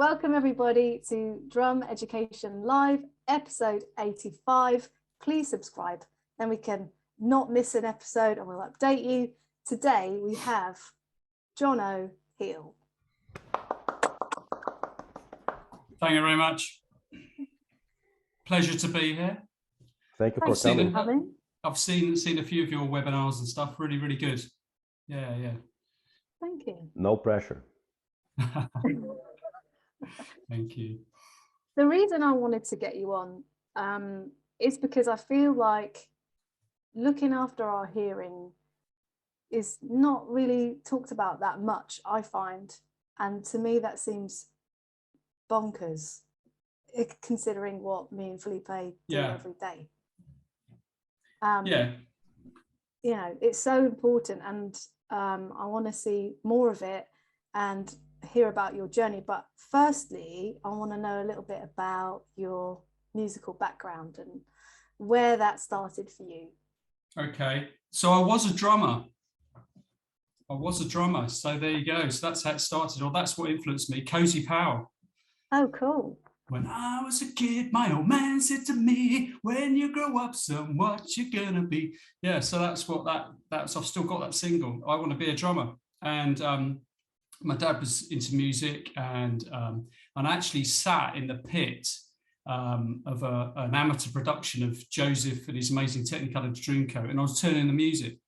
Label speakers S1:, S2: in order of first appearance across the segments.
S1: Welcome everybody to Drum Education Live, episode 85. Please subscribe, then we can not miss an episode and we'll update you. Today we have Jono Heale.
S2: Thank you very much. Pleasure to be here.
S3: Thank you for coming.
S2: I've seen a few of your webinars and stuff. Really, really good. Yeah.
S1: Thank you.
S3: No pressure.
S2: Thank you.
S1: The reason I wanted to get you on is because I feel like looking after our hearing is not really talked about that much, I find. And to me, that seems bonkers, considering what me and Felipe do every day. You know, it's so important, and I want to see more of it and hear about your journey. But firstly, I want to know a little bit about your musical background and where that started for you. Okay,
S2: so I was a drummer. So there you go. So that's how it started, or that's what influenced me. Cozy Powell.
S1: Oh, cool.
S2: When I was a kid, my old man said to me, when you grow up, son, what you gonna be? Yeah, so that's what that's I've still got that single. I want to be a drummer. And my dad was into music, and I actually sat in the pit of an amateur production of Joseph and his amazing Technicolor Dreamcoat, and I was turning the music.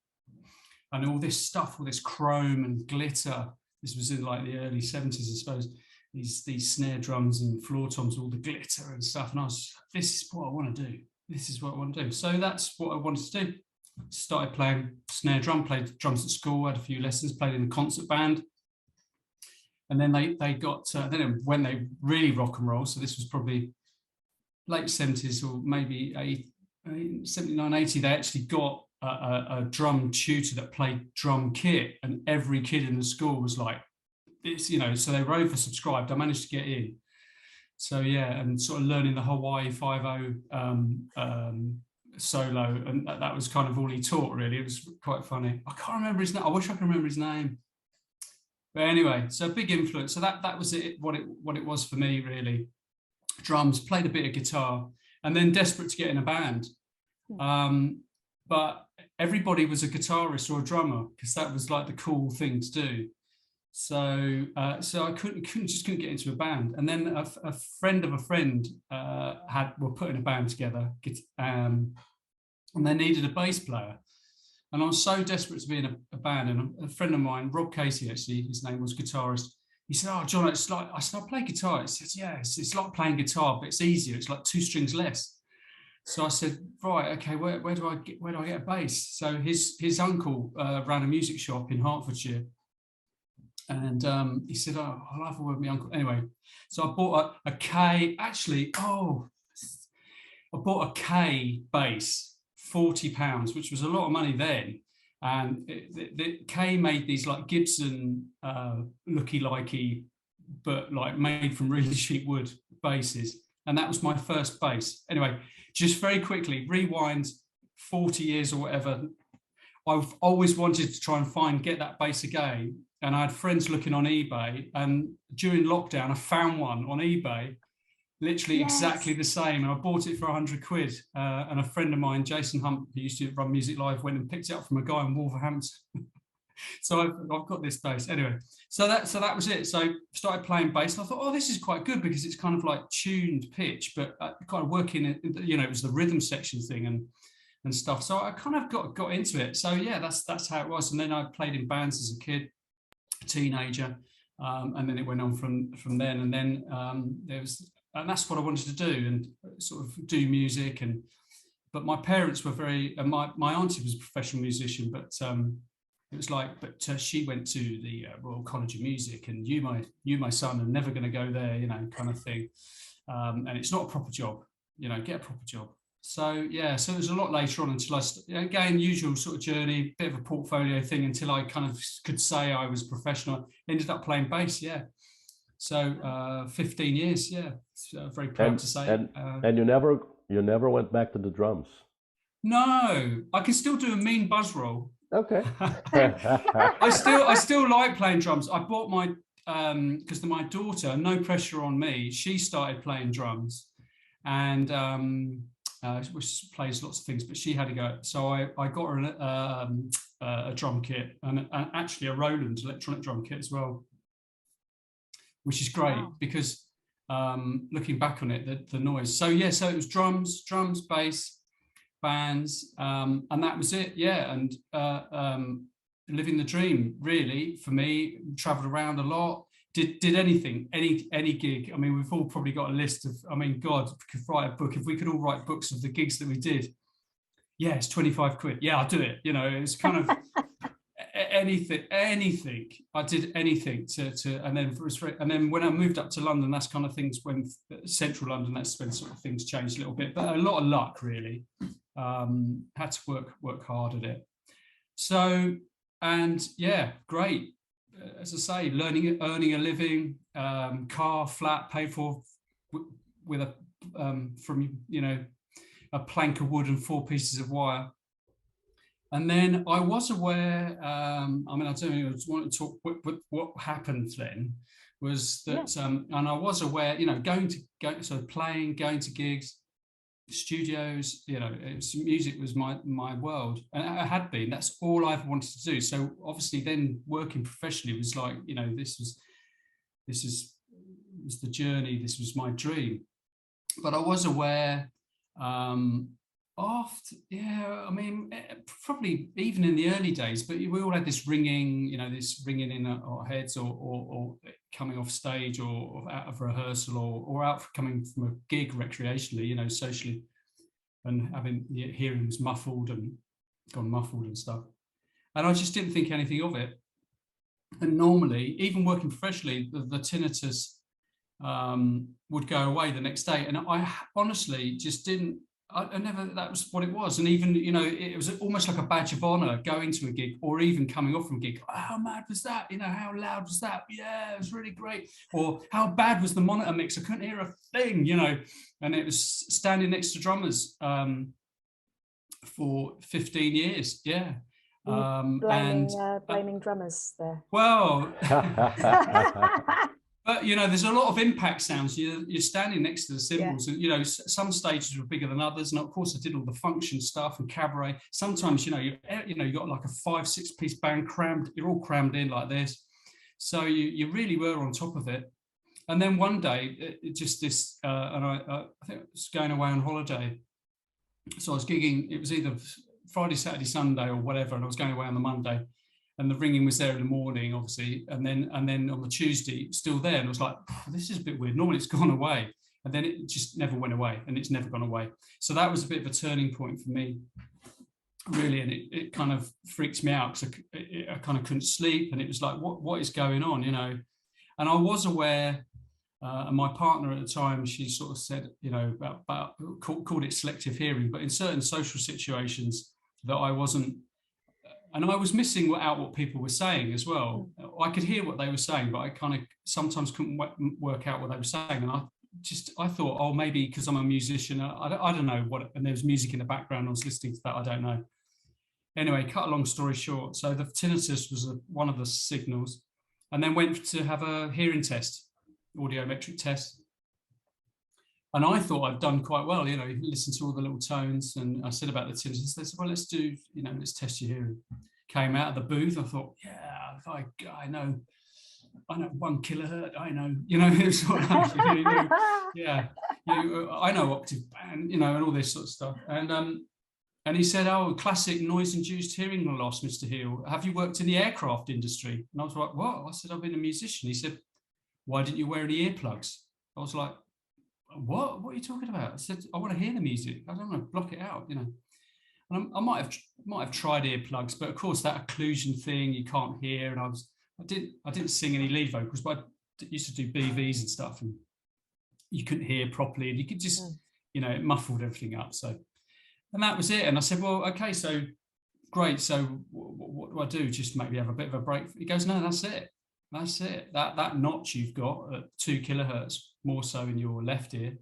S2: And all this stuff, all this chrome and glitter. This was in like the early 70s, I suppose. These snare drums and floor toms, all the glitter and stuff. And I was, this is what I want to do. This is what I want to do. So that's what I wanted to do. Started playing snare drum, played drums at school, had a few lessons, played in a concert band. And then they got, then when they really rock and roll, so this was probably late 70s or maybe 79, 80, they actually got a drum tutor that played drum kit, and every kid in the school was like, it's, you know, so they were oversubscribed. I managed to get in. So yeah, and sort of learning the Hawaii 5/0 solo, and that was kind of all he taught, really. It was quite funny. I can't remember his name. I wish I could remember his name. But anyway, so big influence. So that was it. What it was for me, really. Drums, played a bit of guitar, and then desperate to get in a band. But everybody was a guitarist or a drummer, because that was like the cool thing to do. So I couldn't get into a band. And then a friend of a friend were putting a band together, and they needed a bass player. And I was so desperate to be in a band. And a friend of mine, Rob Casey, actually, his name was, guitarist. He said, "Oh, John, it's like," I said, "I play guitar." He says, "Yeah, it's like playing guitar, but it's easier. It's like 2 strings less." So I said, "Right, okay, where do I get a bass?" So his uncle ran a music shop in Hertfordshire. And he said, "Oh, I'll have a word with my uncle." Anyway, so I bought a K, actually, I bought a K bass, £40, which was a lot of money then. And the K made these like Gibson looky-likey, but like made from really cheap wood basses. And that was my first bass. Anyway, just very quickly, rewind 40 years or whatever. I've always wanted to try and get that bass again. And I had friends looking on eBay, and during lockdown, I found one on eBay, literally exactly the same. And I bought it for £100. And a friend of mine, Jason Hunt, who used to run Music Live, went and picked it up from a guy in Wolverhampton. So I've got this bass. Anyway, so that was it. So I started playing bass, and I thought, oh, this is quite good, because it's kind of like tuned pitch, but kind of working, you know, it was the rhythm section thing and stuff. So I kind of got into it. So yeah, that's how it was. And then I played in bands as a kid, a teenager, and then it went on from then. And then and that's what I wanted to do, and sort of do music. But my parents were very, my auntie was a professional musician, but it was like, she went to the Royal College of Music, and you, my son, are never going to go there, you know, kind of thing. And it's not a proper job, you know, get a proper job. So yeah, so it was a lot later on until again, usual sort of journey, bit of a portfolio thing, until I kind of could say I was professional. Ended up playing bass, yeah. So 15 years, yeah. So very proud to say.
S3: And you never went back to the drums?
S2: No, I can still do a mean buzz roll.
S3: Okay.
S2: I still like playing drums. I bought because my daughter, no pressure on me, she started playing drums, and she plays lots of things, but she had to go. So I got her a drum kit and actually a Roland electronic drum kit as well, which is great. Wow. Because looking back on it, the noise. So yeah, so it was drums, bass, bands, and that was it. Yeah, and living the dream really for me. Traveled around a lot. Did anything, any gig. I mean, we've all probably got a list of, I mean, God, we could write a book. If we could all write books of the gigs that we did, yeah, it's 25 quid. Yeah, I'll do it. You know, it's kind of anything. I did anything and then when I moved up to London, that's kind of things when central London, that's when sort of things changed a little bit, but a lot of luck really. Had to work hard at it. So, and yeah, great. As I say, earning a living, car, flat, paid for with a from, you know, a plank of wood and 4 pieces of wire. And then I was aware, I mean, I don't know, I just want to talk what happened then was that, and I was aware, you know, going to gigs, studios, you know, music was my world, and it had been. That's all I've wanted to do. So obviously, then working professionally was like, you know, this was the journey. This was my dream. But I was aware. After, yeah, I mean, probably even in the early days, but we all had this ringing, you know, this ringing in our heads, or coming off stage, or out of rehearsal, or out coming from a gig recreationally, you know, socially, and having hearing was muffled and gone muffled and stuff. And I just didn't think anything of it. And normally, even working professionally, the tinnitus would go away the next day. And I honestly just didn't. I never, that was what it was. And even, you know, it was almost like a badge of honor going to a gig, or even coming off from a gig. Oh, how mad was that? You know, how loud was that? Yeah, it was really great. Or how bad was the monitor mix? I couldn't hear a thing, you know. And it was standing next to drummers for 15 years. Yeah.
S1: Blaming drummers there.
S2: Well, but, you know, there's a lot of impact sounds. You're standing next to the cymbals, and, you know, some stages were bigger than others. And of course, I did all the function stuff and cabaret. Sometimes, you know, you got like a 5-6 piece band crammed. You're all crammed in like this. So you really were on top of it. And then one day, and I think I was going away on holiday. So I was gigging. It was either Friday, Saturday, Sunday, or whatever. And I was going away on the Monday. And the ringing was there in the morning, obviously, and then on the Tuesday, still there. And I was like, this is a bit weird. Normally it's gone away, and then it just never went away, and it's never gone away. So that was a bit of a turning point for me, really, and it kind of freaks me out, because I kind of couldn't sleep, and it was like, what is going on, you know? And I was aware, and my partner at the time, she sort of said, you know, about called it selective hearing, but in certain social situations that I wasn't. And I was missing out what people were saying as well. I could hear what they were saying, but I kind of sometimes couldn't work out what they were saying. And I thought, oh, maybe because I'm a musician, I don't know what, and there was music in the background, I was listening to that, I don't know. Anyway, cut a long story short. So the tinnitus was one of the signals, and then went to have a hearing test, audiometric test. And I thought I'd done quite well, you know, listen to all the little tones. And I said about the tinnitus, they said, well, let's do, you know, let's test your hearing. Came out of the booth, I thought, yeah, I know 1 kilohertz, I know, you know, it's sort of like, you know, yeah, I know octave band, you know, and all this sort of stuff. And he said, oh, classic noise-induced hearing loss, Mr. Heale. Have you worked in the aircraft industry? And I was like, what? I said, I've been a musician. He said, why didn't you wear any earplugs? I was like, what are you talking about? I said, I want to hear the music. I don't want to block it out, you know. And I might have tried earplugs, but of course that occlusion thing, you can't hear. And I didn't sing any lead vocals, but I used to do BVs and stuff, and you couldn't hear properly, and you could just, you know, it muffled everything up. So, and that was it. And I said, well, okay, so great. So what do I do? Just maybe have a bit of a break? He goes, no, that's it. That's it. That notch you've got at 2 kilohertz, more so in your left ear,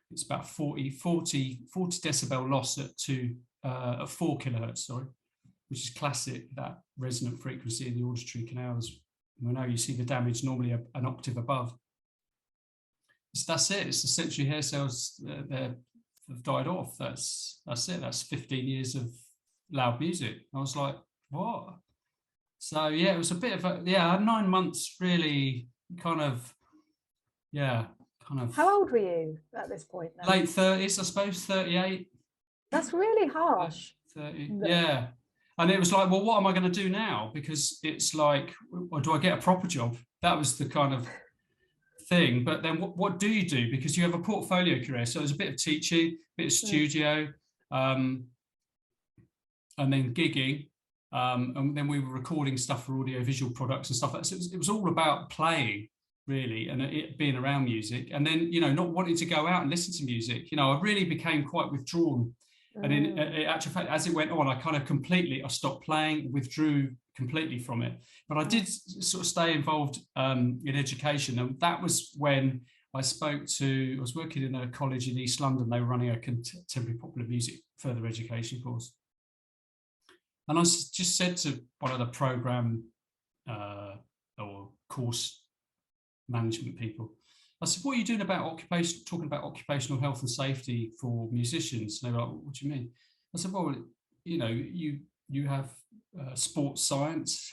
S2: it's about 40 decibel loss at 4 kilohertz, sorry, which is classic, that resonant frequency in the auditory canals, we know you see the damage normally an octave above. So that's it. It's the sensory hair cells that have died off. That's it. That's 15 years of loud music. I was like, what? So yeah, it was a bit of a, I had 9 months really kind of.
S1: How old were you at this point then?
S2: Late 30s, I suppose, 38.
S1: That's really harsh.
S2: 30, yeah. And it was like, well, what am I going to do now? Because it's like, or do I get a proper job? That was the kind of thing. But then what do you do? Because you have a portfolio career. So there's a bit of teaching, a bit of studio, and then gigging. And then we were recording stuff for audio-visual products and stuff like that. So it was all about playing, really, and it being around music. And then, not wanting to go out and listen to music. I really became quite withdrawn. And in actual fact, as it went on, I stopped playing, withdrew completely from it. But I did sort of stay involved in education. And that was when I was working in a college in East London. They were running a contemporary popular music further education course. And I just said to one of the program or course management people, I said, what are you doing about talking about occupational health and safety for musicians? And they were like, what do you mean? I said, well, you have sports science,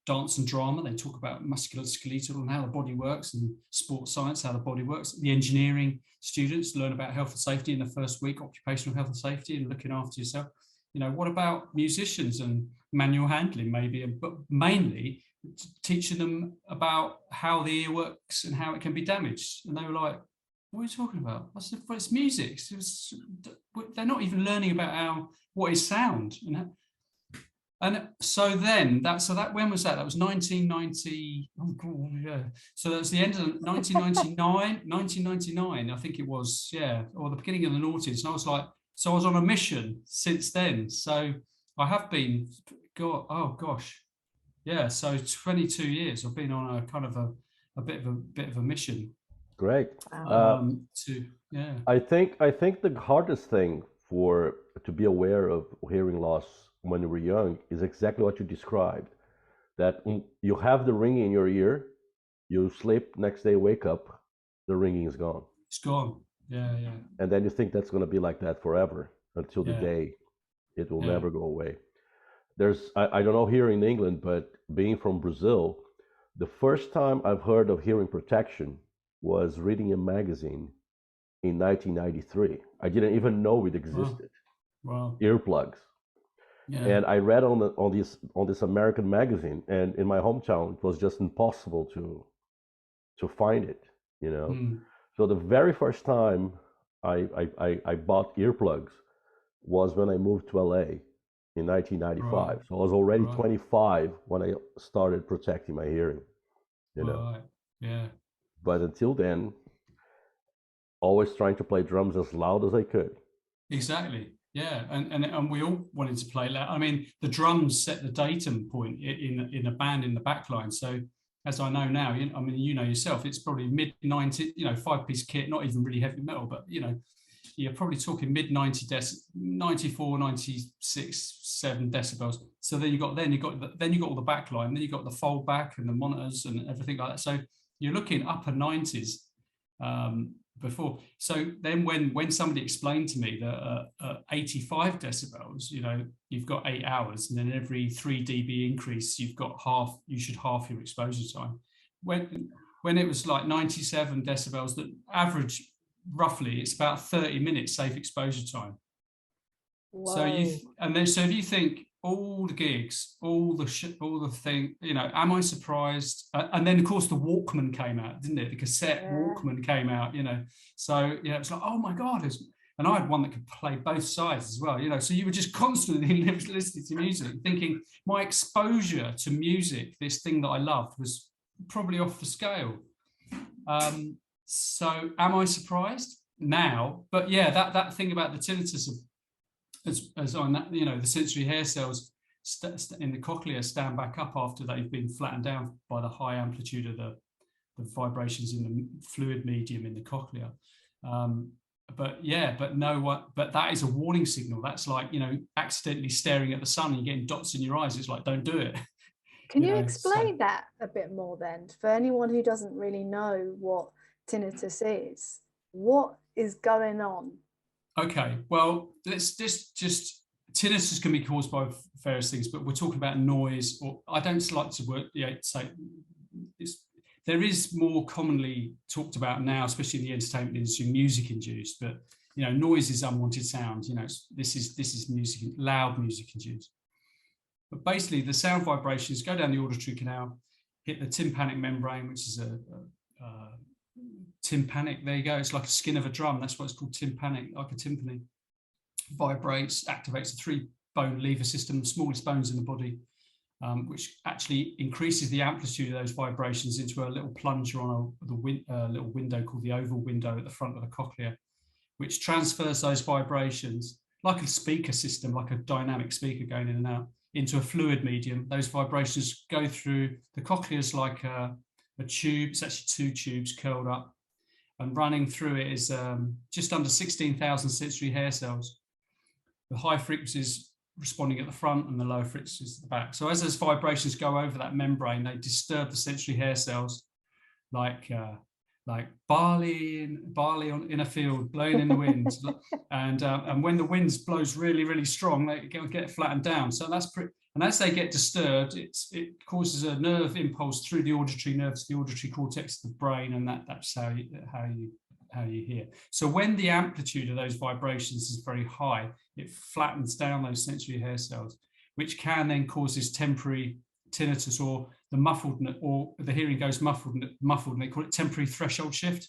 S2: dance and drama. They talk about musculoskeletal and how the body works, and sports science, how the body works. The engineering students learn about health and safety in the first week, occupational health and safety and looking after yourself. What about musicians and manual handling maybe, but mainly teaching them about how the ear works and how it can be damaged. And they were like, what are you talking about? I said, well, it's music. They're not even learning about what is sound. And so then, when was that? That was 1990. Oh, God, yeah. So that's the end of 1999, I think it was, yeah, or the beginning of the noughties. And I was like, so I was on a mission since then. So I have been, oh gosh. Yeah, so 22 years I've been on a kind of a bit of a mission.
S3: Great. I think the hardest thing to be aware of hearing loss when you were young is exactly what you described. That you have the ringing in your ear, you sleep, next day wake up, the ringing is gone.
S2: It's gone. Yeah.
S3: And then you think that's going to be like that forever until the day it will never go away. I don't know here in England, but being from Brazil, the first time I've heard of hearing protection was reading a magazine in 1993. I didn't even know it existed.
S2: Wow.
S3: Earplugs. Yeah. And I read on this American magazine, and in my hometown, it was just impossible to find it. So the very first time I bought earplugs was when I moved to LA in 1995. Right. So I was already 25 when I started protecting my hearing.
S2: Right. Yeah.
S3: But until then, always trying to play drums as loud as I could.
S2: Exactly. Yeah, and we all wanted to play loud. I mean, the drums set the datum point in a band in the backline. So as I know now, yourself, it's probably mid-90s, 5-piece kit, not even really heavy metal, but you're probably talking mid-90 94, 96, 7 decibels. So then you got all the backline, then you got the fold back and the monitors and everything like that. So you're looking upper 90s before. So then when somebody explained to me that 85 decibels, you've got 8 hours, and then every 3 dB increase, you should halve your exposure time. When it was like 97 decibels, the average, roughly, it's about 30 minutes safe exposure time. Whoa. So if you think all the gigs, all the thing, am I surprised? And then of course the Walkman came out, didn't it? The cassette Walkman came out, So it's like, oh my God! And I had one that could play both sides as well, So you were just constantly listening to music, thinking my exposure to music, this thing that I loved, was probably off the scale. So am I surprised now? But yeah, that thing about the tinnitus as on that, the sensory hair cells in the cochlea stand back up after they've been flattened down by the high amplitude of the vibrations in the fluid medium in the cochlea. But that is a warning signal. That's like, accidentally staring at the sun and you're getting dots in your eyes. It's like, don't do it.
S1: Can you explain that a bit more then, for anyone who doesn't really know what tinnitus is? What is going on?
S2: Okay, well, let's just tinnitus can be caused by various things, but we're talking about noise, or I don't like to say there is more commonly talked about now, especially in the entertainment industry, music induced, but noise is unwanted sound. This is music, loud music induced. But basically, the sound vibrations go down the auditory canal, hit the tympanic membrane, which is a tympanic. There you go. It's like a skin of a drum. That's why it's called tympanic, like a timpani. Vibrates, activates a 3-bone lever system, the smallest bones in the body, which actually increases the amplitude of those vibrations into a little plunger on a little window called the oval window at the front of the cochlea, which transfers those vibrations like a speaker system, like a dynamic speaker going in and out, into a fluid medium. Those vibrations go through the cochleas like a tube. It's actually 2 tubes curled up, and running through it is just under 16,000 sensory hair cells. The high frequencies responding at the front and the lower frequencies at the back. So as those vibrations go over that membrane, they disturb the sensory hair cells, like barley in a field blowing in the wind. and when the wind blows really, really strong, they get flattened down. So that's pretty. And as they get disturbed, it causes a nerve impulse through the auditory nerves, the auditory cortex of the brain, and that's how you hear. So when the amplitude of those vibrations is very high, it flattens down those sensory hair cells, which can then cause this temporary tinnitus, or the muffled, or the hearing goes muffled, and they call it temporary threshold shift.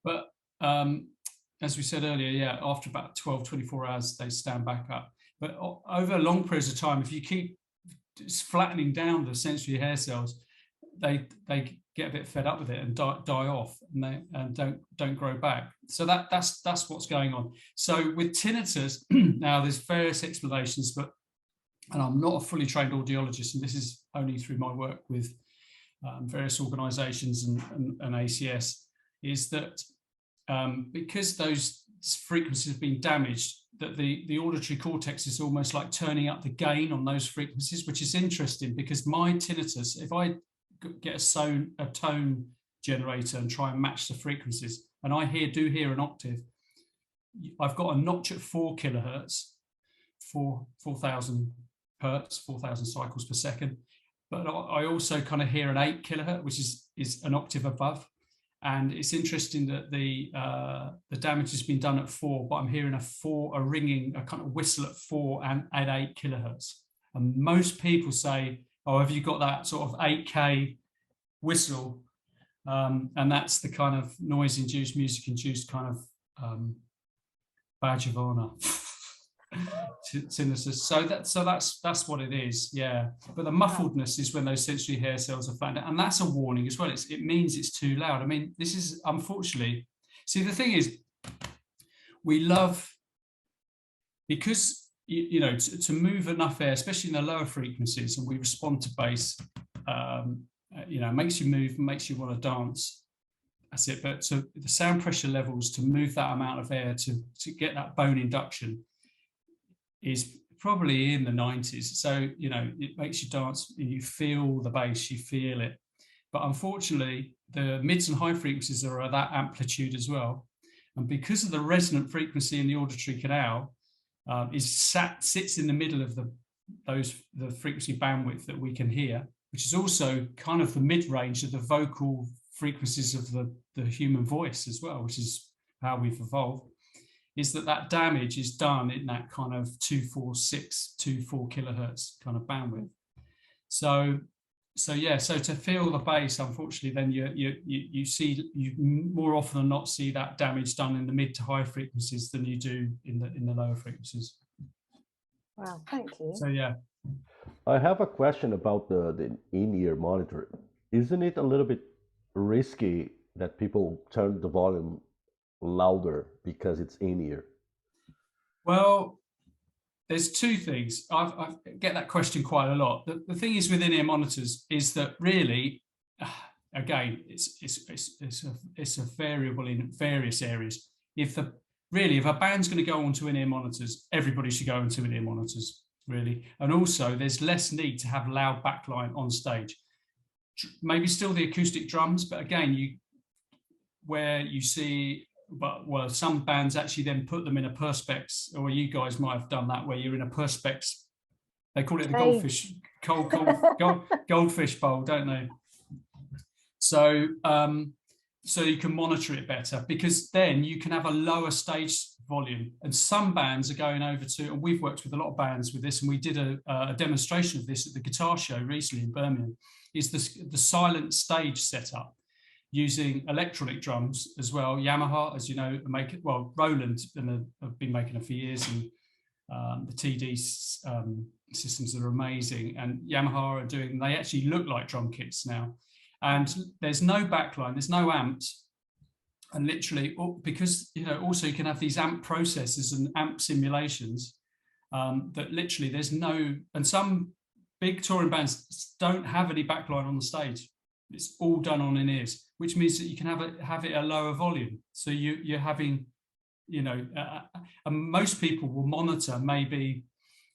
S2: But as we said earlier, after about 12-24 hours, they stand back up. But over long periods of time, if you keep flattening down the sensory hair cells, they get a bit fed up with it and die off, and don't grow back. So that's what's going on. So with tinnitus, now there's various explanations, and I'm not a fully trained audiologist, and this is only through my work with various organisations and ACS, is that because those frequencies have been damaged, that the auditory cortex is almost like turning up the gain on those frequencies, which is interesting, because my tinnitus, if I get a tone generator and try and match the frequencies, and I do hear an octave, I've got a notch at 4 kilohertz, 4,000 hertz, 4,000 cycles per second. But I also kind of hear an 8 kilohertz, which is an octave above. And it's interesting that the damage has been done at 4, but I'm hearing a ringing, a kind of whistle at 4 and at 8 kilohertz. And most people say, "Oh, have you got that sort of 8K whistle?" And that's the kind of noise-induced, music-induced kind of badge of honor. Tinnitus. So that's what it is, yeah. But the muffledness is when those sensory hair cells are flattened, and that's a warning as well. It means it's too loud. I mean, this is unfortunately. See, the thing is, we love, because to move enough air, especially in the lower frequencies, and we respond to bass. Makes you move, makes you want to dance. That's it. But so the sound pressure levels to move that amount of air to get that bone induction is probably in the 90s. So, it makes you dance, you feel the bass, you feel it. But unfortunately, the mids and high frequencies are at that amplitude as well. And because of the resonant frequency in the auditory canal, sits in the middle of the frequency bandwidth that we can hear, which is also kind of the mid-range of the vocal frequencies of the human voice as well, which is how we've evolved. Is that damage is done in that kind of 246, 24 kilohertz kind of bandwidth. So to feel the bass, unfortunately, then you more often than not see that damage done in the mid to high frequencies than you do in the lower frequencies.
S1: Wow, thank you.
S2: So yeah.
S3: I have a question about the in-ear monitor. Isn't it a little bit risky that people turn the volume louder because it's in-ear?
S2: Well, there's two things. I get that question quite a lot. The thing is with in-ear monitors is that really, again, it's a variable in various areas. If a band's going to go onto in-ear monitors, everybody should go into in-ear monitors. really. And also there's less need to have loud backline on stage. Maybe still the acoustic drums, but again, where you see, but well, some bands actually then put them in a perspex, or you guys might have done that, where you're in a perspex. They call it the goldfish, goldfish bowl, don't they? So, so you can monitor it better, because then you can have a lower stage volume. And some bands are going over to, and we've worked with a lot of bands with this, and we did a demonstration of this at the guitar show recently in Birmingham, is the silent stage setup using electronic drums as well. Yamaha, as you know, Roland have been making them for years, and the TD systems are amazing, and Yamaha are doing, they actually look like drum kits now. And there's no backline, there's no amps, and literally, because also you can have these amp processors and amp simulations that literally there's no, and some big touring bands don't have any backline on the stage. It's all done on in-ears, which means that you can have it at a lower volume. So you're having, and most people will monitor maybe,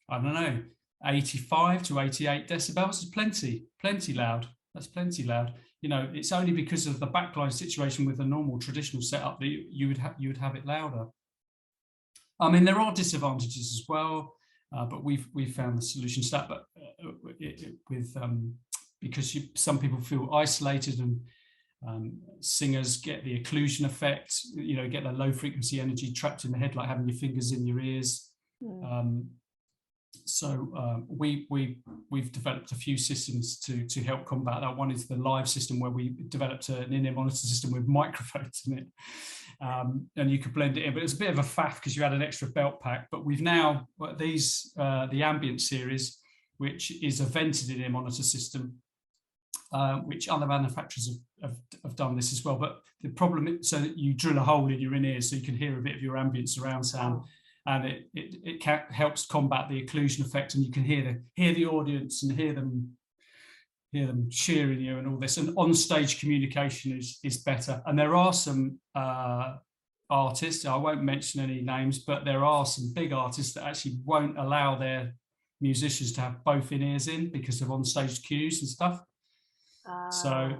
S2: I don't know, 85 to 88 decibels is plenty loud. That's plenty loud. It's only because of the backline situation with the normal traditional setup that you would have it louder. I mean, there are disadvantages as well, but we've found the solutions to that. But because some people feel isolated, and singers get the occlusion effect, get the low frequency energy trapped in the head, like having your fingers in your ears. So we've developed a few systems to help combat that. One is the live system, where we developed an in-ear monitor system with microphones in it, and you could blend it in, but it's a bit of a faff because you had an extra belt pack. But we've now the ambient series, which is a vented in-ear monitor system, which other manufacturers have done this as well. But the problem is, so that you drill a hole in your in-ears so you can hear a bit of your ambient surround sound. And it helps combat the occlusion effect, and you can hear the audience and hear them cheering you and all this. And on-stage communication is better. And there are some artists, I won't mention any names, but there are some big artists that actually won't allow their musicians to have both in-ears in because of on-stage cues and stuff. So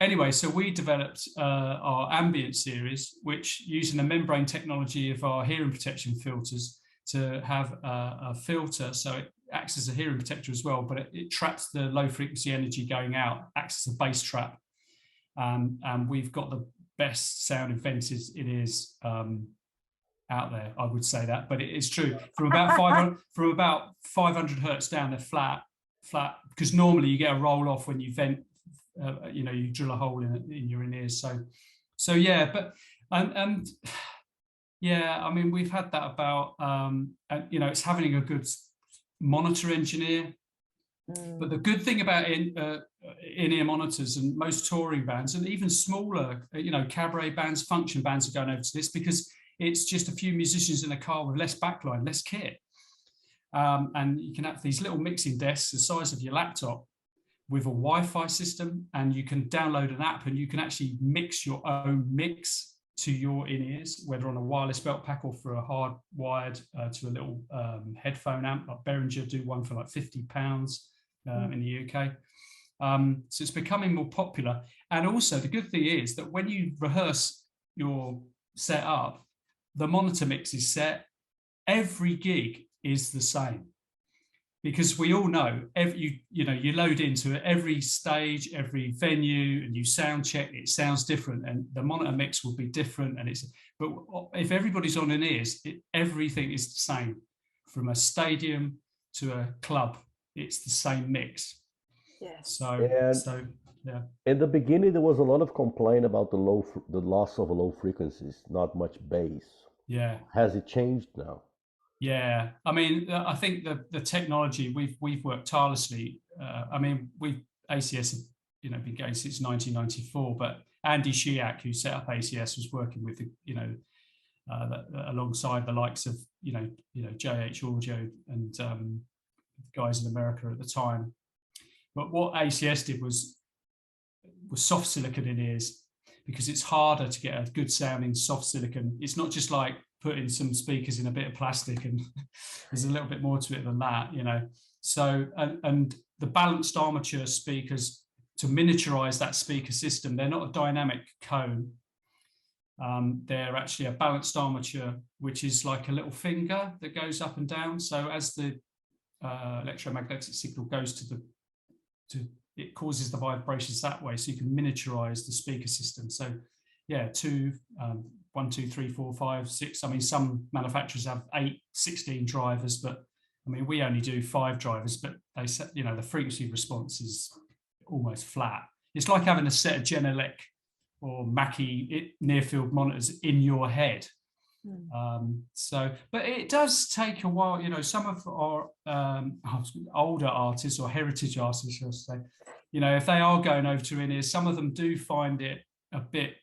S2: anyway, so we developed our ambient series, which, using the membrane technology of our hearing protection filters, to have a filter, so it acts as a hearing protector as well, but it traps the low frequency energy going out, acts as a bass trap, and we've got the best sound vented in-ears out there. I would say that, but it is true. From about 500 hertz down, they're flat, because normally you get a roll off when you vent. You drill a hole in your in-ears. So yeah, but and yeah, I mean, we've had that about it's having a good monitor engineer. But the good thing about in-ear monitors, and most touring bands and even smaller, cabaret bands, function bands are going over to this, because it's just a few musicians in a car with less backline, less kit, and you can have these little mixing desks the size of your laptop, with a Wi-Fi system, and you can download an app, and you can actually mix your own mix to your in-ears, whether on a wireless belt pack or for a hard wired to a little headphone amp. Like Behringer do one for like £50 in the UK. So it's becoming more popular. And also the good thing is that when you rehearse your setup, the monitor mix is set. Every gig is the same. Because we all know, you load into it, every stage, every venue, and you sound check, it sounds different, and the monitor mix will be different. But if everybody's on in-ears, everything is the same. From a stadium to a club, it's the same mix.
S1: Yes.
S2: So yeah.
S3: In the beginning, there was a lot of complaint about the loss of low frequencies, not much bass.
S2: Yeah.
S3: Has it changed now?
S2: Yeah, I mean, I think the technology, we've worked tirelessly. I mean, ACS have been going since 1994, but Andy Shiak, who set up ACS, was working with alongside the likes of JH Audio and guys in America at the time. But what ACS did was soft silicon in-ears, because it's harder to get a good sounding soft silicon. It's not just like putting some speakers in a bit of plastic, and there's a little bit more to it than that, you know. So, and the balanced armature speakers, to miniaturize that speaker system, they're not a dynamic cone. They're actually a balanced armature, which is like a little finger that goes up and down. So as the electromagnetic signal goes it causes the vibrations that way. So you can miniaturize the speaker system. So yeah, 1, 2, 3, 4, 5, 6. I mean, some manufacturers have 8, 16 drivers, but I mean, we only do 5 drivers, but they said, you know, the frequency response is almost flat. It's like having a set of Genelec or Mackie near field monitors in your head. So, but it does take a while, you know. Some of our older artists, or heritage artists, I should say, you know, if they are going over to in-ears, some of them do find it a bit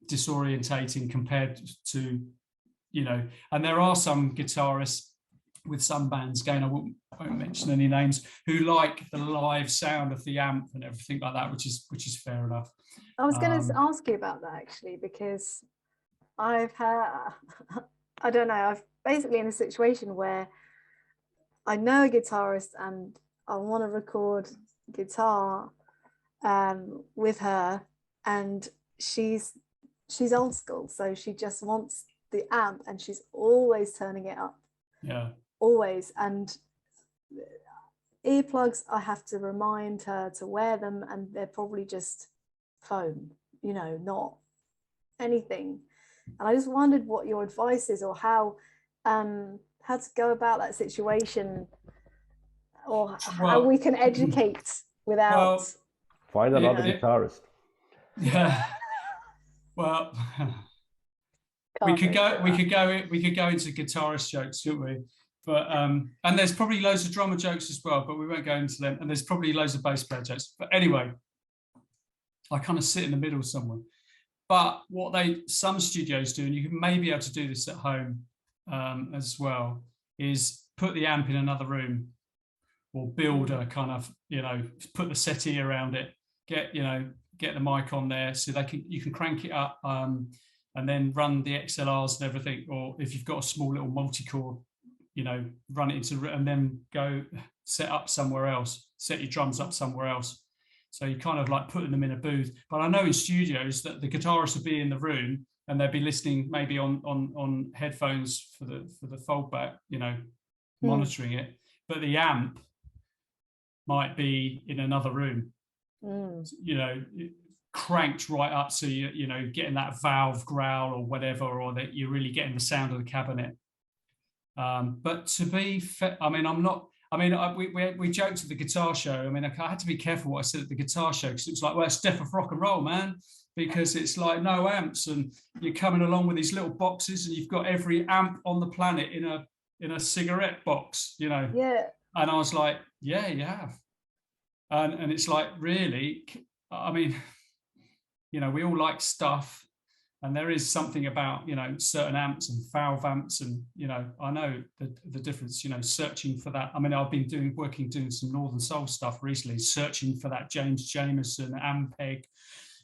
S2: disorientating compared to, you know, and there are some guitarists with some bands, again, I won't mention any names, who like the live sound of the amp and everything like that, which is fair enough.
S1: I was going to ask you about that, actually, because I've had, I don't know, I've basically in a situation where I know a guitarist and I want to record guitar with her, and she's old school, so she just wants the amp and she's always turning it up.
S2: Yeah.
S1: Always. And earplugs, I have to remind her to wear them, and they're probably just foam, you know, not anything. And I just wondered what your advice is, or how to go about that situation, or how we can educate without
S3: find another guitarist.
S2: Yeah. Well, we could go into guitarist jokes, couldn't we? But and there's probably loads of drummer jokes as well, but we won't go into them. And there's probably loads of bass player jokes. But anyway, I kind of sit in the middle somewhere. But what some studios do, and you may be able to do this at home as well, is put the amp in another room, or build a kind of, you know, put the settee around it, get the mic on there, so you can crank it up, and then run the XLRs and everything. Or if you've got a small little multi-core, you know, run it into, and then go set your drums up somewhere else. So you kind of like putting them in a booth. But I know in studios that the guitarist would be in the room and they'd be listening maybe on headphones for the foldback, you know, monitoring it. But the amp might be in another room, you know, cranked right up, so you know, getting that valve growl or whatever, or that you're really getting the sound of the cabinet. But to be fair, I mean, we joked at the guitar show. I mean, I had to be careful what I said at the guitar show, because it was like, well, it's death of rock and roll, man, because it's like no amps, and you're coming along with these little boxes, and you've got every amp on the planet in a cigarette box, you know.
S1: Yeah.
S2: And I was like, yeah, you have. And it's like, really, I mean, you know, we all like stuff, and there is something about, you know, certain amps and valve amps, and, you know, I know the difference, you know, searching for that. I mean, I've been doing some Northern Soul stuff recently, searching for that James Jamerson Ampeg,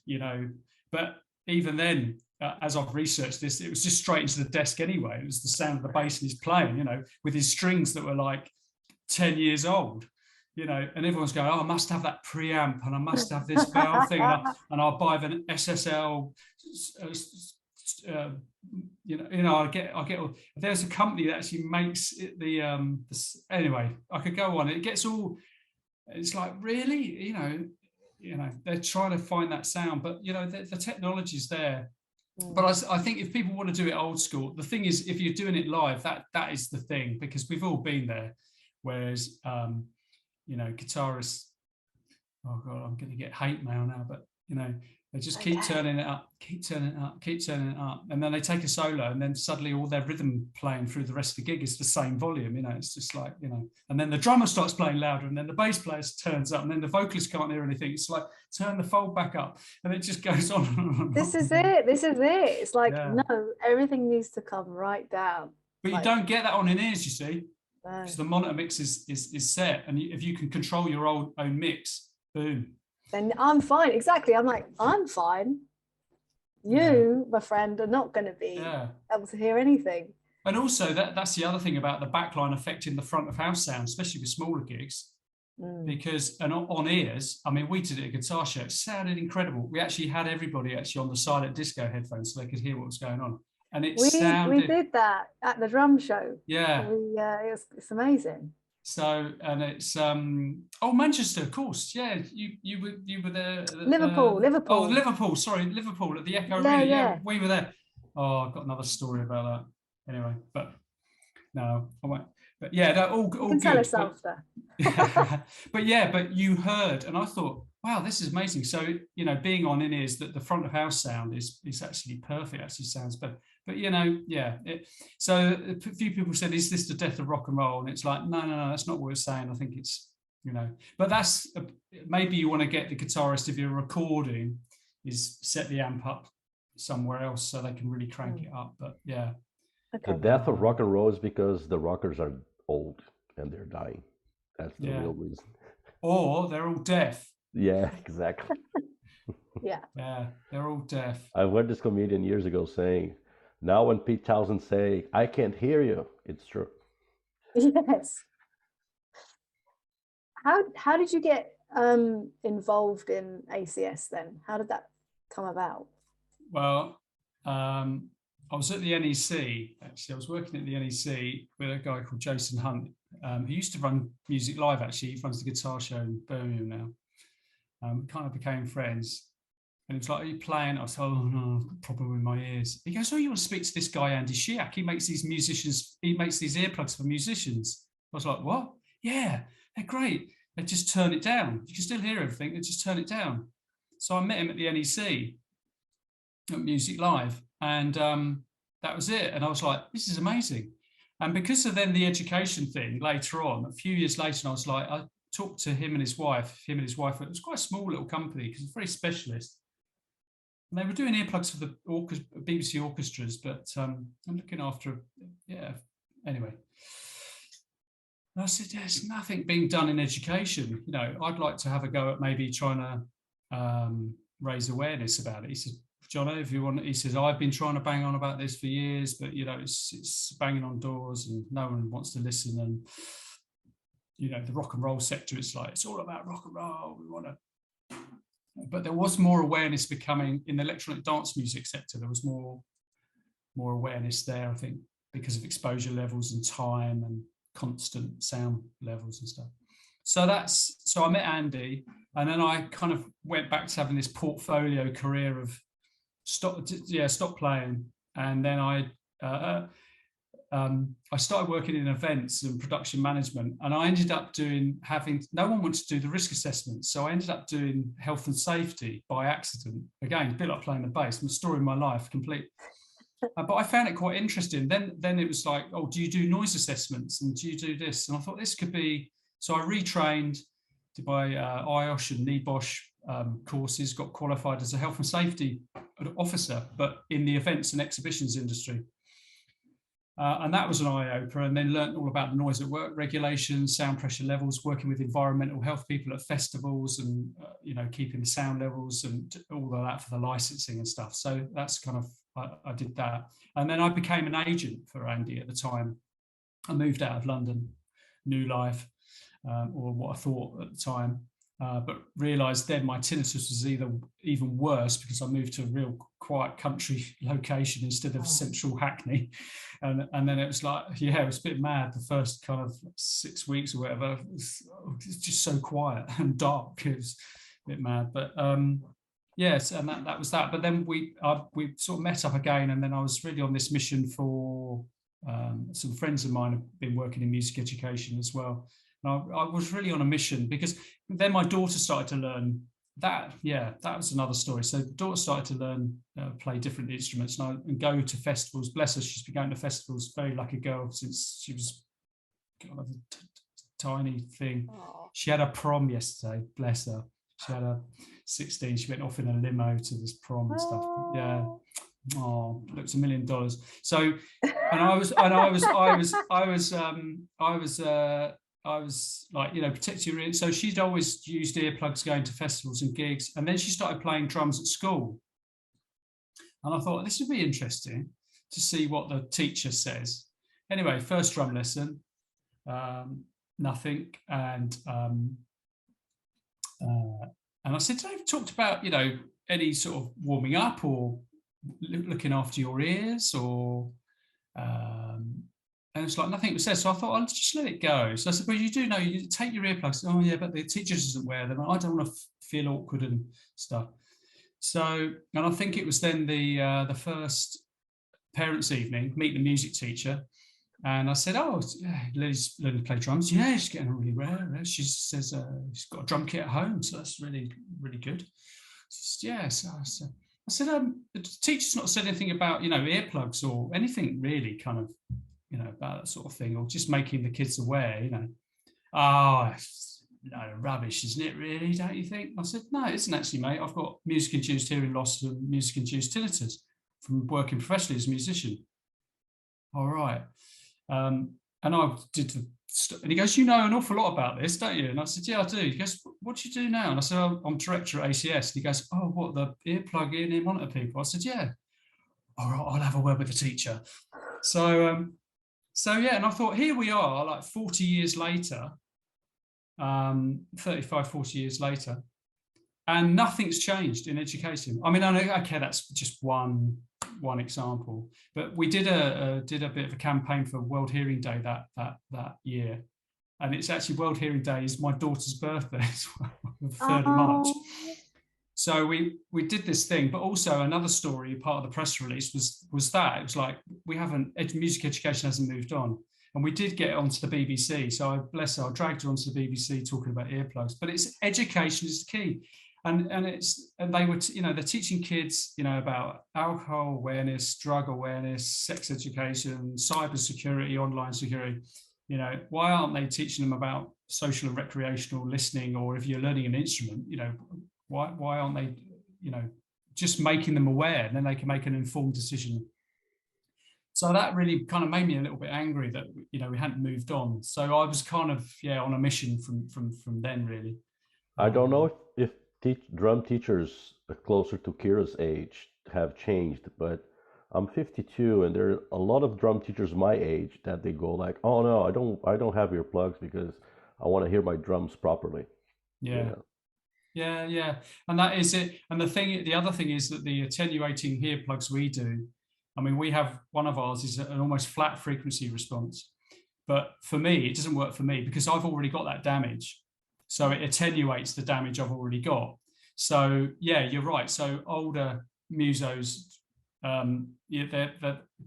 S2: you know, but even then, as I've researched this, it was just straight into the desk anyway. It was the sound of the bass and he's playing, you know, with his strings that were like 10 years old. You know, and everyone's going, oh, I must have that preamp, and I must have this valve thing, and I'll buy an SSL. You know, I get. There's a company that actually makes it anyway, I could go on. It gets all. It's like, really, you know, they're trying to find that sound, but you know, the technology's there. But I think if people want to do it old school, the thing is, if you're doing it live, that is the thing, because we've all been there. Whereas you know, guitarists, oh God, I'm going to get hate mail now, but, you know, they just keep turning it up, keep turning it up. And then they take a solo, and then suddenly all their rhythm playing through the rest of the gig is the same volume, you know, it's just like, you know, and then the drummer starts playing louder, and then the bass player turns up, and then the vocalist can't hear anything. It's like, turn the fold back up, and it just goes on and on.
S1: This is it. It's like, no, everything needs to come right down.
S2: But you don't get that on in-ears, you see. Because the monitor mix is set, and if you can control your own mix, boom.
S1: Then I'm fine. Exactly. I'm like, I'm fine. You, my friend, are not going to be able to hear anything.
S2: And also that's the other thing about the backline affecting the front of house sound, especially with smaller gigs. Because on ears, I mean, we did it at a guitar show. It sounded incredible. We actually had everybody actually on the silent disco headphones so they could hear what was going on. And we
S1: did that at the drum show.
S2: Yeah.
S1: It's amazing.
S2: So, and it's Manchester, of course. Yeah, you were there.
S1: Liverpool.
S2: Oh, Liverpool. Sorry, Liverpool at the Echo Arena. Yeah, we were there. Oh, I've got another story about that. Anyway, but no, I won't. But yeah, all good.
S1: Tell us after.
S2: but you heard, and I thought, wow, this is amazing. So, being on in-ears, that the front of house sound is actually perfect. Actually sounds better. But so a few people said, is this the death of rock and roll? And it's like, no, that's not what we're saying. I think it's, but that's maybe you want to get the guitarist, if you're recording, is set the amp up somewhere else so they can really crank it up. But yeah.
S3: Okay. The death of rock and roll is because the rockers are old and they're dying. That's the real reason.
S2: Or they're all deaf.
S3: Yeah, exactly.
S1: Yeah,
S2: they're all deaf.
S3: I heard this comedian years ago saying, now when Pete Townsend say, I can't hear you, it's true.
S1: Yes. How did you get involved in ACS then? How did that come about?
S2: Well, I was at the NEC, actually. I was working at the NEC with a guy called Jason Hunt, who used to run Music Live, actually. He runs the guitar show in Birmingham now. We kind of became friends. And he was like, are you playing? I said, oh, no, I've got a problem with my ears. He goes, oh, you want to speak to this guy, Andy Shiak? He makes these earplugs for musicians. I was like, what? Yeah, they're great. They just turn it down. You can still hear everything. They just turn it down. So I met him at the NEC at Music Live. And that was it. And I was like, this is amazing. And because of then the education thing later on, a few years later, I was like, I talked to him and his wife. It was quite a small little company because it's very specialist. And they were doing earplugs for the BBC orchestras, but I'm looking after, anyway. And I said, there's nothing being done in education. I'd like to have a go at maybe trying to raise awareness about it. He said, Jono, if you want, he says, I've been trying to bang on about this for years, but it's banging on doors and no one wants to listen. And the rock and roll sector, it's like, it's all about rock and roll. We want to, but there was more awareness becoming in the electronic dance music sector. There was more awareness there, I think, because of exposure levels and time and constant sound levels and stuff. So I met Andy, and then I kind of went back to having this portfolio career of stop playing, and then I started working in events and production management, and I ended up no one wanted to do the risk assessment, so I ended up doing health and safety by accident. Again, a bit like playing the bass, my story of my life, complete. But I found it quite interesting. Then it was like, oh, do you do noise assessments and do you do this? And I thought this could be. So I retrained, did my IOSH and NEBOSH courses, got qualified as a health and safety officer, but in the events and exhibitions industry. And that was an eye-opener, and then learned all about the noise at work regulations, sound pressure levels, working with environmental health people at festivals and, keeping the sound levels and all of that for the licensing and stuff. So that's kind of, I did that. And then I became an agent for Andy at the time. I moved out of London, new life, or what I thought at the time. But realised then my tinnitus was even worse because I moved to a real quiet country location instead of central Hackney, and then it was like, it was a bit mad the first kind of 6 weeks or whatever. It was just so quiet and dark. It was a bit mad, but yes, and that was that. But then we sort of met up again, and then I was really on this mission for some friends of mine have been working in music education as well. I was really on a mission because then my daughter started to learn that. Yeah, that was another story. So the daughter started to learn, play different instruments and go to festivals. Bless her, she's been going to festivals, very lucky girl, since she was kind of a tiny thing. Aww. She had a prom yesterday, bless her. She had a 16, she went off in a limo to this prom and stuff. Yeah. Oh, looks $1 million. So, and I was like, protect your ears. So she'd always used earplugs going to festivals and gigs. And then she started playing drums at school. And I thought this would be interesting to see what the teacher says. Anyway, first drum lesson, nothing. And I said, "Have you talked about, you know, any sort of warming up or looking after your ears or?" And it's like nothing was said. So I thought I'll just let it go. So I said, "Well, you do know you take your earplugs." "Oh yeah, but the teacher doesn't wear them. I don't want to feel awkward and stuff." So, and I think it was then the first parents' evening, meet the music teacher. And I said, "Oh, Lily's learning to play drums." "Yeah, she's getting on really well. She says she's got a drum kit at home, so that's really, really good." Said, "Yeah." So I said, "The teacher's not said anything about, you know, earplugs or anything really kind of, you know, about that sort of thing, or just making the kids aware, you know." "Oh, it's rubbish, isn't it, really, don't you think?" I said, "No, it isn't actually, mate. I've got music-induced hearing loss and music-induced tinnitus from working professionally as a musician." "All right." And I did and he goes, "You know an awful lot about this, don't you?" And I said, "Yeah, I do." He goes, "What do you do now?" And I said, "Oh, I'm director at ACS." And he goes, "Oh, what, the earplug in and monitor people?" I said, "Yeah." "All right, I'll have a word with the teacher." So yeah, and I thought, here we are, like 40 years later, 35, 40 years later, and nothing's changed in education. I mean, I know, okay, that's just one example, but we did a bit of a campaign for World Hearing Day that year, and it's actually World Hearing Day is my daughter's birthday as well, the 3rd of March. So we did this thing, but also another story, part of the press release was that it was like, we haven't, music education hasn't moved on. And we did get onto the BBC. So I, bless her, I dragged her onto the BBC talking about earplugs. But it's education is the key. And they were, you know, they're teaching kids, you know, about alcohol awareness, drug awareness, sex education, cyber security, online security. You know, why aren't they teaching them about social and recreational listening? Or if you're learning an instrument, you know, why aren't they, you know, just making them aware, and then they can make an informed decision. So that really kind of made me a little bit angry that, you know, we hadn't moved on. So I was kind of, yeah, on a mission from then, really.
S3: I don't know if drum teachers closer to Kira's age have changed, but I'm 52, and there are a lot of drum teachers my age that they go like, "Oh no, I don't have earplugs because I want to hear my drums properly."
S2: Yeah. Yeah, and that is it. And the other thing is that the attenuating earplugs we do, I mean, we have one of ours is an almost flat frequency response, but for me, it doesn't work for me because I've already got that damage. So it attenuates the damage I've already got. So yeah, you're right. So older musos,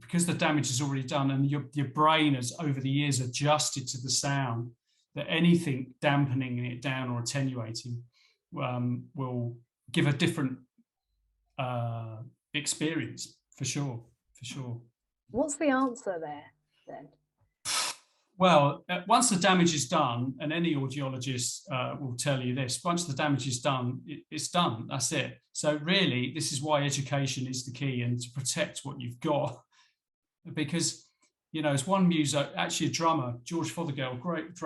S2: because the damage is already done, and your brain has over the years adjusted to the sound, that anything dampening it down or attenuating will give a different experience, for sure.
S1: What's the answer there then?
S2: Well, once the damage is done, and any audiologist will tell you this, once the damage is done, it's done, that's it. So really, this is why education is the key, and to protect what you've got. Because, you know, as one muso, actually a drummer, George Fothergill, great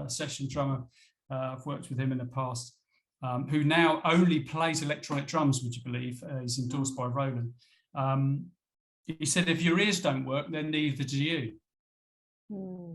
S2: session drummer, I've worked with him in the past, who now only plays electronic drums, would you believe? He's endorsed by Roland. He said, if your ears don't work, then neither do you.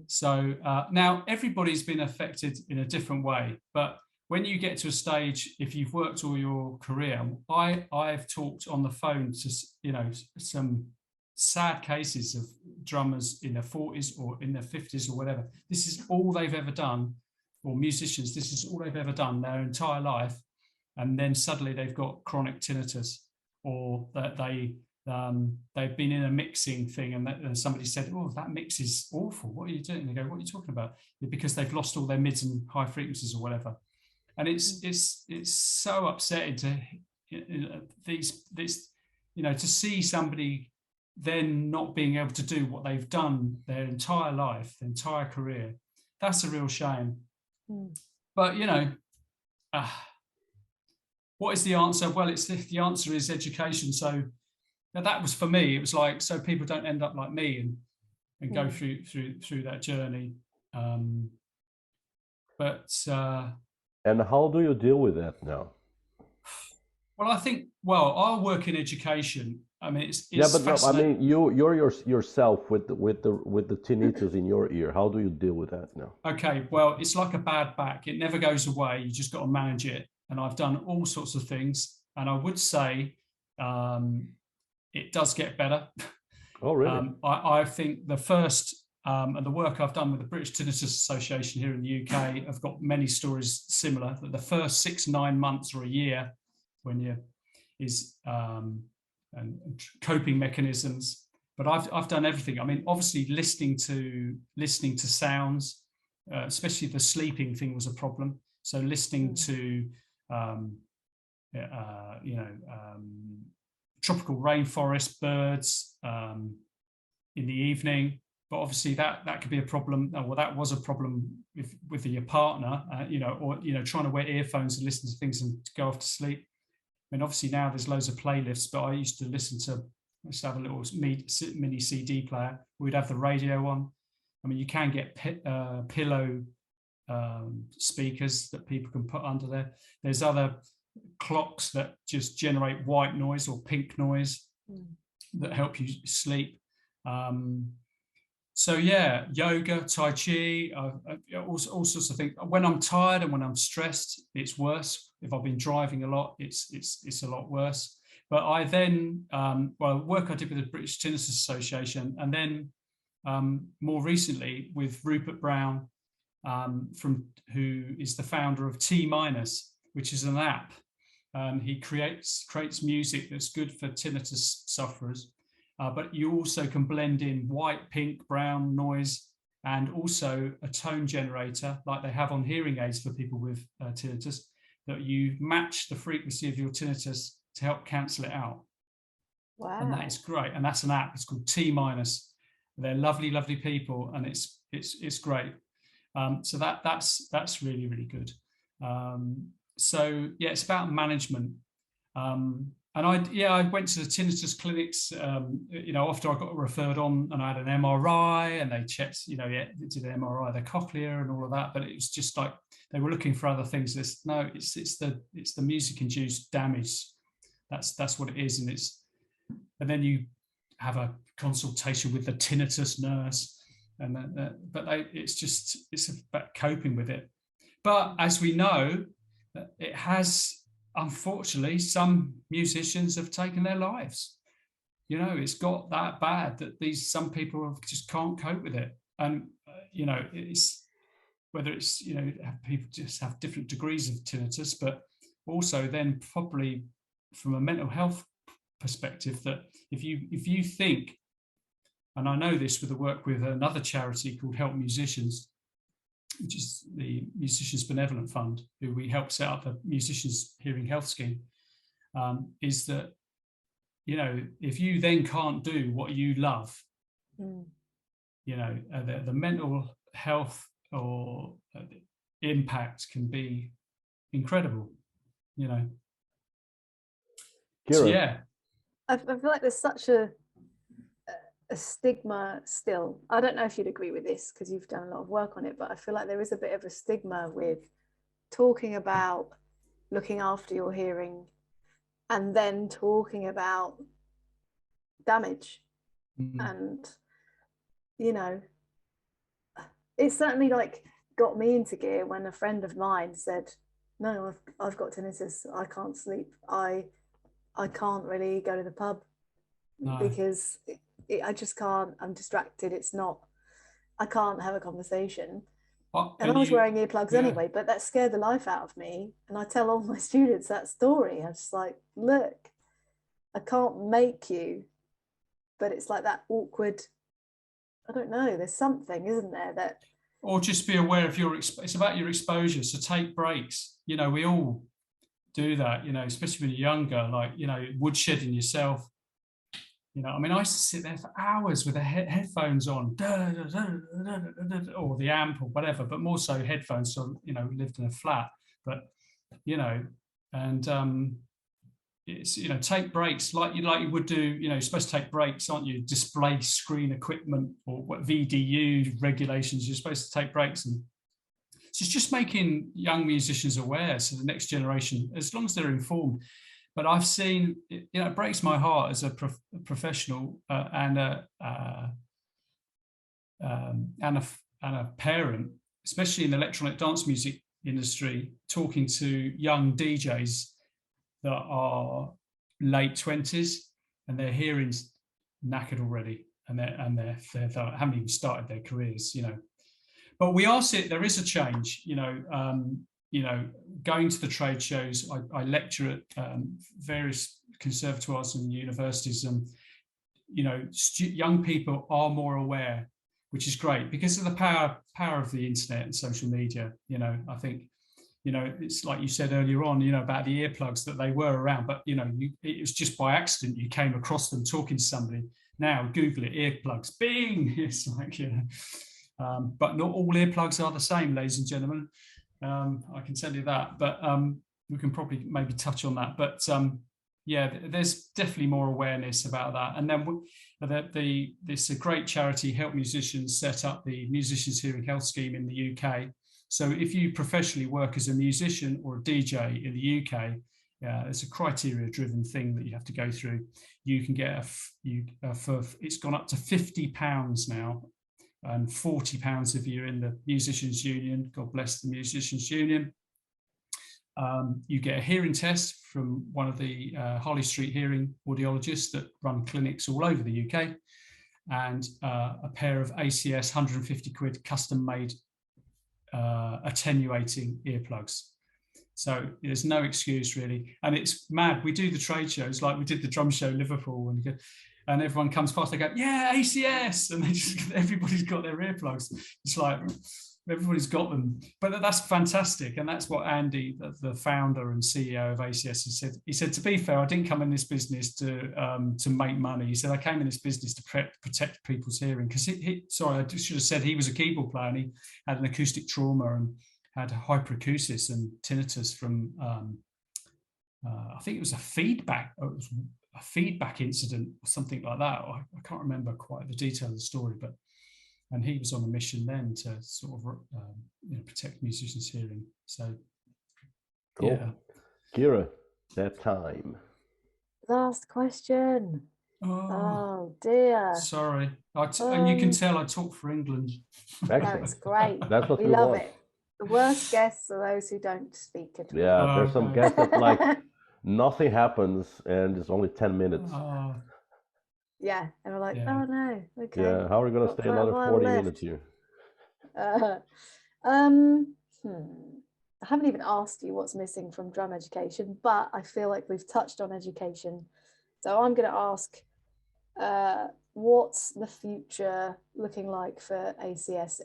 S2: So now everybody's been affected in a different way, but when you get to a stage, if you've worked all your career, I've talked on the phone to, you know, some sad cases of drummers in their 40s or in their 50s or whatever. This is all they've ever done, or musicians, this is all they've ever done their entire life, and then suddenly they've got chronic tinnitus, or that they've been in a mixing thing, and somebody said, "Oh, that mix is awful. What are you doing?" They go, "What are you talking about?" Because they've lost all their mids and high frequencies or whatever. And it's so upsetting to this, you know, to see somebody then not being able to do what they've done their entire life, their entire career. That's a real shame. But, you know, what is the answer? Well, it's the answer is education. So that was for me. It was like, so people don't end up like me and go through that journey.
S3: And how do you deal with that now?
S2: Well, I think, I work in education. I mean, it's
S3: Yeah, but no, I
S2: fascinating.
S3: mean, you're yourself with the tinnitus in your ear. How do you deal with that now?
S2: Okay, well, it's like a bad back. It never goes away. You just got to manage it. And I've done all sorts of things. And I would say it does get better.
S3: Oh, really?
S2: I think the first and the work I've done with the British Tinnitus Association here in the UK, I've got many stories similar. That the first 6, 9 months or a year, when you and coping mechanisms. But I've done everything. I mean, obviously listening to sounds, especially the sleeping thing was a problem. So listening to tropical rainforest birds in the evening, but obviously that could be a problem. Well, that was a problem with your partner, or trying to wear earphones and listen to things and go off to sleep. I mean, obviously now there's loads of playlists, but I used to have a little mini CD player. We'd have the radio on. I mean, you can get pillow speakers that people can put under there. There's other clocks that just generate white noise or pink noise that help you sleep. So yeah, yoga, tai chi, all sorts of things. When I'm tired and when I'm stressed, it's worse. If I've been driving a lot, it's a lot worse. But I then, work I did with the British Tinnitus Association, and then more recently with Rupert Brown, who is the founder of T-, which is an app. He creates music that's good for tinnitus sufferers. But you also can blend in white, pink, brown noise, and also a tone generator like they have on hearing aids for people with tinnitus, that you match the frequency of your tinnitus to help cancel it out.
S1: Wow.
S2: And that is great. And that's an app. It's called T-. They're lovely, lovely people, and it's great. So that's really, really good. So yeah, it's about management. And I went to the tinnitus clinics, after I got referred on, and I had an MRI, and they checked, did an MRI of the cochlea and all of that, but it was just like they were looking for other things. It's the music-induced damage. That's what it is, and then you have a consultation with the tinnitus nurse, it's about coping with it. But as we know, it has. Unfortunately, some musicians have taken their lives. It's got that bad that some people just can't cope with it. And, it's whether it's, people just have different degrees of tinnitus, but also then probably from a mental health perspective, that if you think, and I know this with the work with another charity called Help Musicians, which is the Musicians Benevolent Fund, who we helped set up the Musicians Hearing Health Scheme, is that, if you then can't do what you love, the mental health or impact can be incredible, So, yeah.
S1: I feel like there's such a stigma still. I don't know if you'd agree with this because you've done a lot of work on it, but I feel like there is a bit of a stigma with talking about looking after your hearing and then talking about damage. And it's certainly like got me into gear when a friend of mine said, no, I've got tinnitus, I can't sleep, I can't really go to the pub because I just can't, I'm distracted, I can't have a conversation. And I was wearing earplugs anyway, but that scared the life out of me. And I tell all my students that story. I'm just like, look, I can't make you, but it's like that awkward, I don't know, there's something, isn't there, that...
S2: Or just be aware of it's about your exposure. So take breaks. We all do that, especially when you're younger, like, woodshedding yourself. I mean, I used to sit there for hours with the headphones on, or the amp or whatever, but more so headphones. So, we lived in a flat, but, and it's, take breaks like you would do, you're supposed to take breaks, aren't you? Display screen equipment or what VDU regulations, you're supposed to take breaks. And so it's just making young musicians aware. So the next generation, as long as they're informed, but I've seen, you know, it breaks my heart as a professional and a parent, especially in the electronic dance music industry, talking to young DJs that are late 20s and their hearing's knackered already, and they haven't even started their careers, you know. But we are seeing there is a change, you know. Going to the trade shows, I lecture at various conservatoires and universities, and you know, young people are more aware, which is great because of the power of the internet and social media. You know, I think, you know, it's like you said earlier on, you know, about the earplugs, that they were around, but you know, it was just by accident you came across them talking to somebody. Now Google it, earplugs, bing. It's like, you know, but not all earplugs are the same, ladies and gentlemen. I can tell you that, but we can probably maybe touch on that. But yeah, there's definitely more awareness about that. And then this a great charity, Help Musicians, set up the Musicians Hearing Health Scheme in the UK. So if you professionally work as a musician or a DJ in the UK, it's a criteria-driven thing that you have to go through. You can get it's gone up to £50 now, and £40 if you're in the Musicians Union. God bless the Musicians Union. You get a hearing test from one of the Harley Street hearing audiologists that run clinics all over the UK, and a pair of ACS 150 quid custom-made attenuating earplugs. So there's no excuse really. And it's mad. We do the trade shows, like we did the drum show in Liverpool, and everyone comes past, they go, yeah, ACS, and they just, everybody's got their earplugs. It's like everybody's got them. But that's fantastic, and that's what Andy, the founder and CEO of ACS, he said, to be fair, I didn't come in this business to make money. He said, I came in this business to protect people's hearing, because sorry, I should have said he was a keyboard player, and he had an acoustic trauma and had hyperacusis and tinnitus from I think it was a feedback incident or something like that. I can't remember quite the detail of the story, and he was on a mission then to sort of protect musicians' hearing. So
S3: cool.
S2: Yeah.
S3: Kira, that time.
S1: Last question. Oh dear.
S2: Sorry. And you can tell I talk for England.
S1: No, it's great.
S3: That's what
S1: we love it. The worst guests are those who don't speak at all.
S3: Yeah, there's some guests that like nothing happens and it's only 10 minutes.
S1: Yeah, and we're like, oh no, okay.
S3: Yeah, how are we going to stay another 40 minutes here?
S1: I haven't even asked you what's missing from drum education, but I feel like we've touched on education. So I'm going to ask, what's the future looking like for ACS?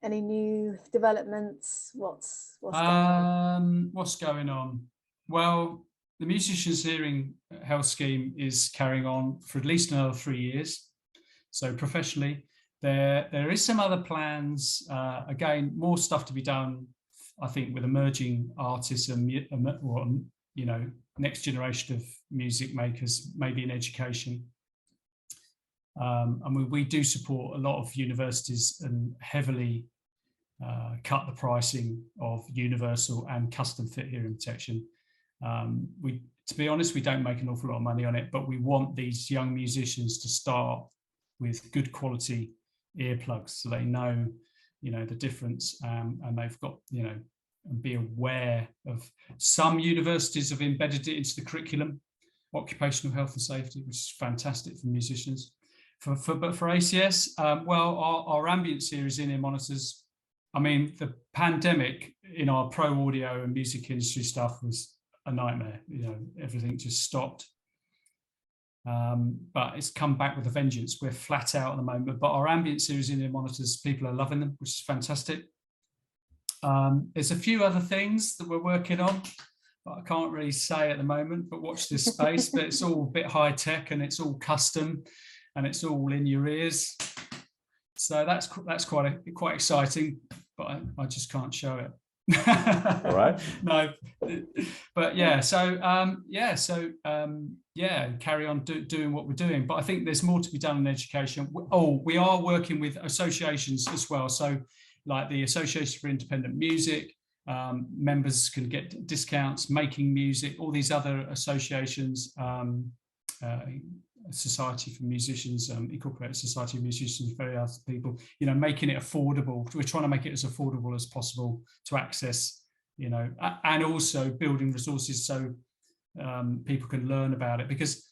S1: Any new developments? What's going on?
S2: What's going on? Well, the Musicians Hearing Health Scheme is carrying on for at least another 3 years. So professionally, there is some other plans. Again, more stuff to be done, I think, with emerging artists and next generation of music makers, maybe in education. And we do support a lot of universities and heavily cut the pricing of universal and custom fit hearing protection. To be honest, we don't make an awful lot of money on it, but we want these young musicians to start with good quality earplugs so they know, the difference, and they've got, and be aware of. Some universities have embedded it into the curriculum, occupational health and safety, which is fantastic for musicians. But for ACS, well, our ambient series in-ear monitors, I mean, the pandemic in our pro audio and music industry stuff was a nightmare. Everything just stopped. But it's come back with a vengeance. We're flat out at the moment, but our ambient series in-ear monitors, people are loving them, which is fantastic. There's a few other things that we're working on, but I can't really say at the moment, but watch this space. But it's all a bit high tech and it's all custom and it's all in your ears. So that's quite exciting, but I just can't show it.
S3: All right.
S2: No, but yeah. So carry on doing what we're doing. But I think there's more to be done in education. We are working with associations as well. So like the Association for Independent Music, members can get discounts, making music, all these other associations, Society for Musicians, Incorporated Society of Musicians, very other people, you know, making it affordable. We're trying to make it as affordable as possible to access, you know, and also building resources so people can learn about it. Because,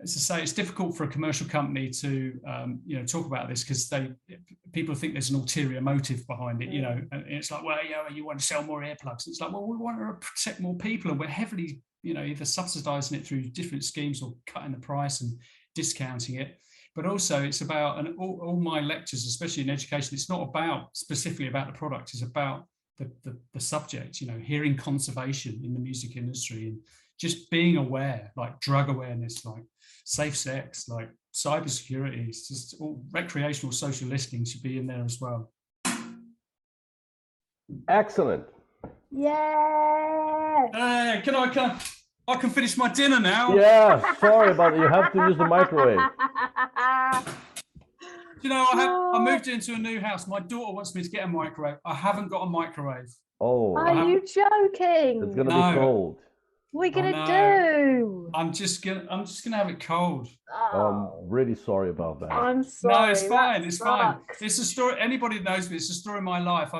S2: as I say, it's difficult for a commercial company to, you know, talk about this because people think there's an ulterior motive behind it, you know, and it's like, well, you want to sell more earplugs. It's like, well, we want to protect more people, and we're heavily, you know, either subsidizing it through different schemes or cutting the price and discounting it. But also it's about, and all my lectures, especially in education, it's not about specifically about the product, it's about the subject, you know, hearing conservation in the music industry and just being aware, like drug awareness, like safe sex, like cybersecurity. It's just all recreational social listening should be in there as well.
S3: Excellent.
S1: Yeah.
S2: I can finish my dinner now.
S3: Yeah, sorry about it. You have to use the microwave.
S2: You know, I moved into a new house. My daughter wants me to get a microwave. I haven't got a microwave.
S3: Oh,
S1: are you joking?
S3: It's gonna be cold.
S1: What are you gonna do?
S2: I'm just gonna have it cold.
S3: Oh, I'm really sorry about that.
S1: I'm sorry.
S2: No, it's fine. It's fine. It's a story. Anybody that knows me, it's a story of my life.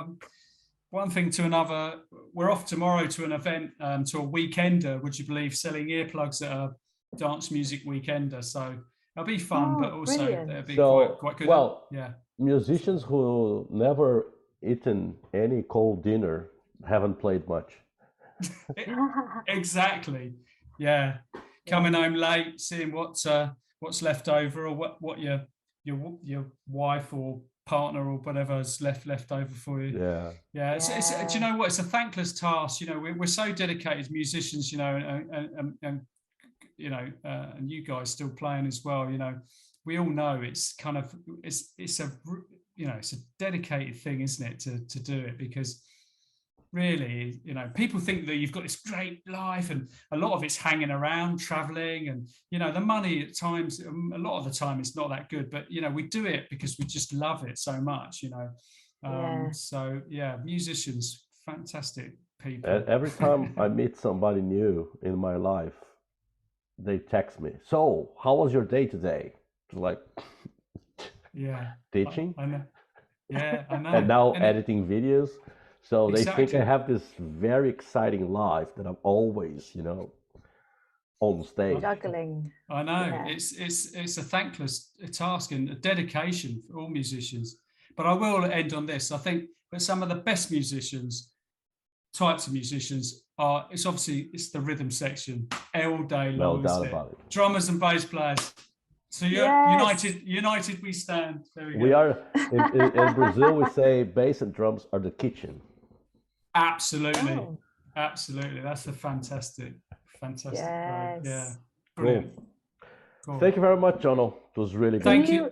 S2: One thing to another. We're off tomorrow to an event, to a weekender, would you believe, selling earplugs at a dance music weekender. So it'll be fun, but also it'll be quite good.
S3: Well,
S2: yeah.
S3: Musicians who never eaten any cold dinner haven't played much.
S2: Exactly. Yeah. Coming home late, seeing what's left over, or what your wife or partner or whatever is left over for you.
S3: Yeah.
S2: It's do you know what? It's a thankless task. You know, we're so dedicated as musicians. You know, and you know, and you guys still playing as well. You know, we all know it's kind of it's a you know, it's a dedicated thing, isn't it, to do it, because really, you know, people think that you've got this great life and a lot of it's hanging around, traveling, and, you know, the money at times, a lot of the time it's not that good, but, you know, we do it because we just love it so much, you know. So, yeah, musicians, fantastic people.
S3: And every time I meet somebody new in my life, they text me, so how was your day today? Like,
S2: yeah,
S3: teaching.
S2: I know. Yeah, I know.
S3: And now editing videos. So they
S2: Exactly.
S3: think I have this very exciting life that I'm always, you know, on stage.
S1: Juggling.
S2: I know. It's a thankless task and a dedication for all musicians. But I will end on this. I think that some of the best types of musicians are, it's the rhythm section all day long.
S3: No doubt about it.
S2: Drummers and bass players. So you're united we stand. There we go.
S3: We are, in Brazil, we say bass and drums are the kitchen.
S2: Absolutely. Absolutely. That's a fantastic.
S1: Yes.
S2: Yeah. Brilliant.
S3: Cool. Thank you very much, Jono. It was really good.
S2: Thank you.